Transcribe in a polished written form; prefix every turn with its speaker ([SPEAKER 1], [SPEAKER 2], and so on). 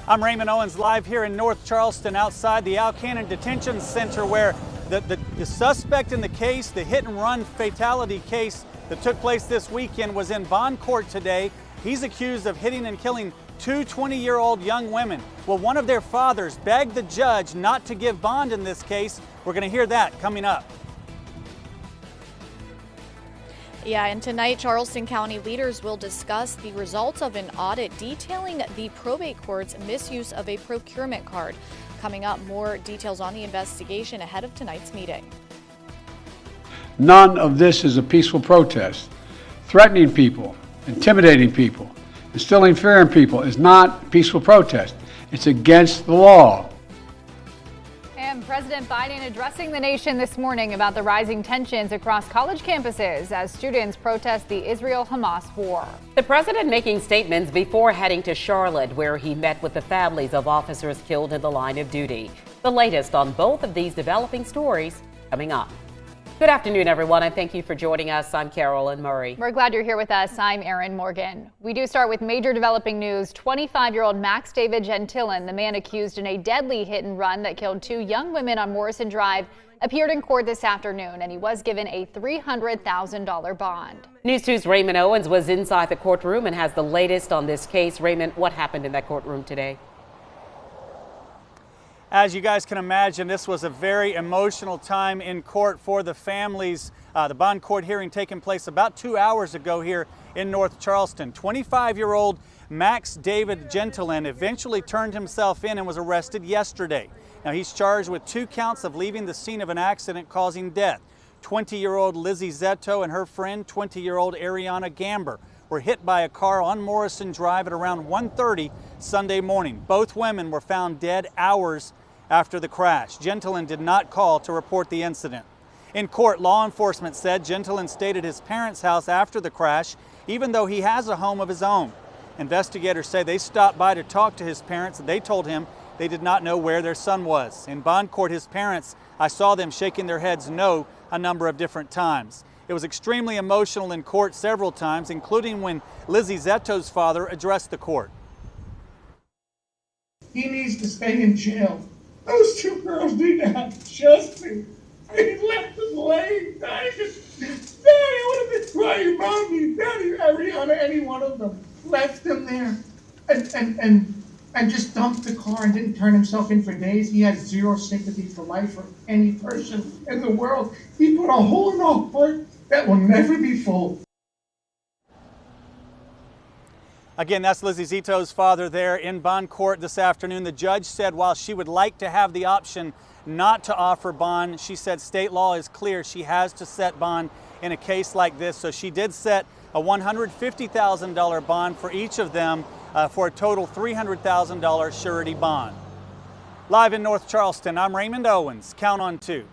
[SPEAKER 1] I'm Raymond Owens, live here in North Charleston outside the Al Cannon Detention Center, where the suspect in the case, the hit and run fatality case that took place this weekend, was in bond court today. He's accused of hitting and killing two 20-year-old young women. Well, one of their fathers begged the judge not to give bond in this case. We're going to hear that coming up.
[SPEAKER 2] Yeah, and tonight, Charleston County leaders will discuss the results of an audit detailing the probate court's misuse of a procurement card. Coming up, more details on the investigation ahead of tonight's meeting.
[SPEAKER 3] None of this is a peaceful protest. Threatening people, intimidating people, instilling fear in people is not peaceful protest. It's against the law.
[SPEAKER 4] And President Biden addressing the nation this morning about the rising tensions across college campuses as students protest the Israel-Hamas war.
[SPEAKER 5] The president making statements before heading to Charlotte, where he met with the families of officers killed in the line of duty. The latest on both of these developing stories coming up. Good afternoon, everyone, and thank you for joining us. I'm Carolyn Murray.
[SPEAKER 4] We're glad you're here with us. I'm Erin Morgan. We do start with major developing news. 25-year-old Max David Gentillon, the man accused in a deadly hit and run that killed two young women on Morrison Drive, appeared in court this afternoon, and he was given a $300,000 bond.
[SPEAKER 5] News 2's Raymond Owens was inside the courtroom and has the latest on this case. Raymond, what happened in that courtroom today?
[SPEAKER 1] As you guys can imagine, this was a very emotional time in court for the families. The bond court hearing taking place about 2 hours ago here in North Charleston. 25-year-old Max David Gentillon eventually turned himself in and was arrested yesterday. Now, he's charged with 2 counts of leaving the scene of an accident causing death. 20-year-old Lizzie Zetto and her friend, 20-year-old Ariana Gamber, were hit by a car on Morrison Drive at around 1:30 Sunday morning. Both women were found dead hours after the crash. Gentillon did not call to report the incident. In court, law enforcement said Gentillon stayed at his parents' house after the crash, even though he has a home of his own. Investigators say they stopped by to talk to his parents, and they told him they did not know where their son was. In bond court, his parents, I saw them shaking their heads no a number of different times. It was extremely emotional in court several times, including when Lizzie Zetto's father addressed the court.
[SPEAKER 6] He needs to stay in jail. Those 2 girls need to have justice. He left us laying. Daddy, I would have been crying, Mommy, Daddy, Ariana, any one of them. Left them there and just dumped the car and didn't turn himself in for days. He has zero sympathy for life or any person in the world. He put a hole in our heart that will never be full.
[SPEAKER 1] Again, that's Lizzie Zetto's father there in bond court this afternoon. The judge said while she would like to have the option not to offer bond, she said state law is clear. She has to set bond in a case like this. So she did set a $150,000 bond for each of them for a total $300,000 surety bond. Live in North Charleston, I'm Raymond Owens. Count on 2.